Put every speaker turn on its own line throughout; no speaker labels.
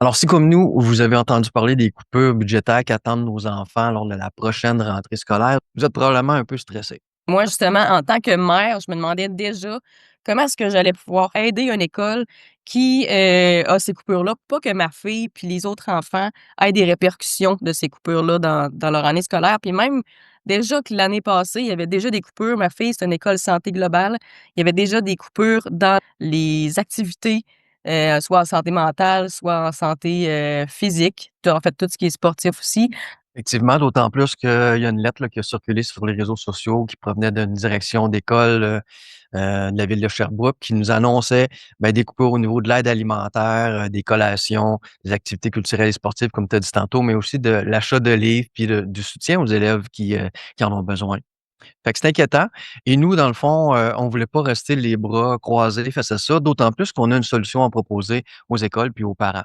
Alors, si comme nous, vous avez entendu parler des coupures budgétaires qu'attendent nos enfants lors de la prochaine rentrée scolaire, vous êtes probablement un peu stressé.
Moi, justement, en tant que mère, je me demandais déjà comment est-ce que j'allais pouvoir aider une école qui, a ces coupures-là, pour pas que ma fille puis les autres enfants aient des répercussions de ces coupures-là dans leur année scolaire. Puis même, déjà que l'année passée, il y avait déjà des coupures. Ma fille, c'est une école santé globale. Il y avait déjà des coupures dans les activités, soit en santé mentale, soit en santé, physique. En fait, tout ce qui est sportif aussi.
Effectivement, d'autant plus qu'il y a une lettre là, qui a circulé sur les réseaux sociaux qui provenait d'une direction d'école de la ville de Sherbrooke qui nous annonçait des coupures au niveau de l'aide alimentaire, des collations, des activités culturelles et sportives, comme tu as dit tantôt, mais aussi de l'achat de livres puis du soutien aux élèves qui en ont besoin. Fait que c'est inquiétant et nous, dans le fond, on voulait pas rester les bras croisés face à ça, d'autant plus qu'on a une solution à proposer aux écoles puis aux parents.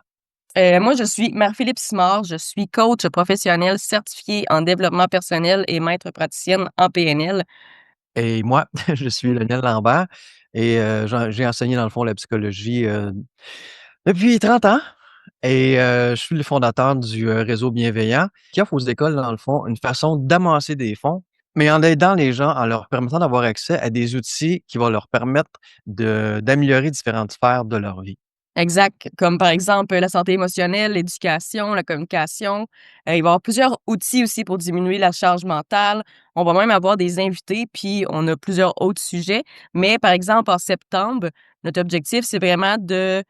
Moi, je suis Marie-Philippe Simard, je suis coach professionnel certifié en développement personnel et maître praticienne en PNL.
Et moi, je suis Lionel Lambert et j'ai enseigné dans le fond la psychologie, depuis 30 ans et je suis le fondateur du, réseau bienveillant qui offre aux écoles, dans le fond, une façon d'amasser des fonds, mais en aidant les gens, en leur permettant d'avoir accès à des outils qui vont leur permettre d'améliorer différentes sphères de leur vie.
Exact, comme par exemple, la santé émotionnelle, l'éducation, la communication. Il va y avoir plusieurs outils aussi pour diminuer la charge mentale. On va même avoir des invités, puis on a plusieurs autres sujets. Mais par exemple, en septembre, notre objectif, c'est vraiment de,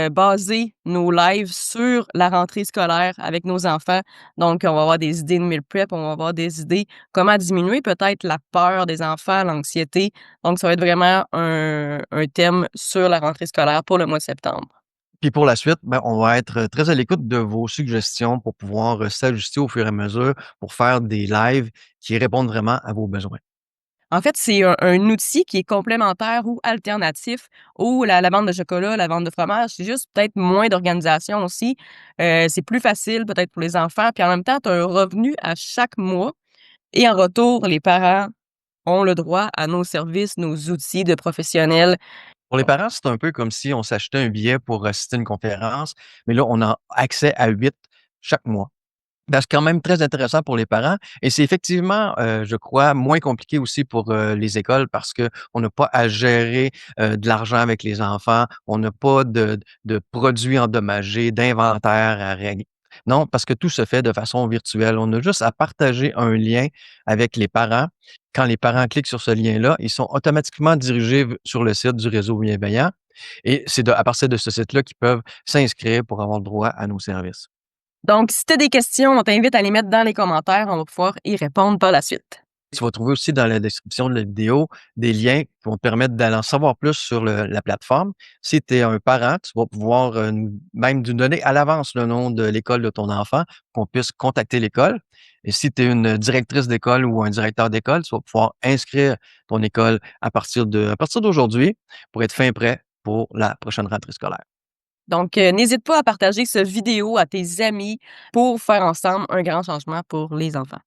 baser nos lives sur la rentrée scolaire avec nos enfants. Donc, on va avoir des idées de meal prep, on va avoir des idées comment diminuer peut-être la peur des enfants, l'anxiété. Donc, ça va être vraiment un thème sur la rentrée scolaire pour le mois de septembre.
Puis pour la suite, on va être très à l'écoute de vos suggestions pour pouvoir, s'ajuster au fur et à mesure pour faire des lives qui répondent vraiment à vos besoins.
En fait, c'est un outil qui est complémentaire ou alternatif ou la vente de chocolat, la vente de fromage. C'est juste peut-être moins d'organisation aussi. C'est plus facile peut-être pour les enfants, puis en même temps, tu as un revenu à chaque mois et en retour, les parents ont le droit à nos services, nos outils de professionnels.
Pour les parents, c'est un peu comme si on s'achetait un billet pour assister à une conférence, mais là, on a accès à 8 chaque mois. C'est quand même très intéressant pour les parents et c'est effectivement, je crois, moins compliqué aussi pour, les écoles parce qu'on n'a pas à gérer, de l'argent avec les enfants. On n'a pas de produits endommagés, d'inventaire à régler. Non, parce que tout se fait de façon virtuelle. On a juste à partager un lien avec les parents. Quand les parents cliquent sur ce lien-là, ils sont automatiquement dirigés sur le site du réseau bienveillant et c'est à partir de ce site-là qu'ils peuvent s'inscrire pour avoir le droit à nos services.
Donc, si tu as des questions, on t'invite à les mettre dans les commentaires. On va pouvoir y répondre par la suite.
Tu vas trouver aussi dans la description de la vidéo des liens qui vont te permettre d'aller en savoir plus sur la plateforme. Si tu es un parent, tu vas pouvoir même nous donner à l'avance le nom de l'école de ton enfant, qu'on puisse contacter l'école. Et si tu es une directrice d'école ou un directeur d'école, tu vas pouvoir inscrire ton école à partir d'aujourd'hui pour être fin prêt pour la prochaine rentrée scolaire.
Donc, n'hésite pas à partager cette vidéo à tes amis pour faire ensemble un grand changement pour les enfants.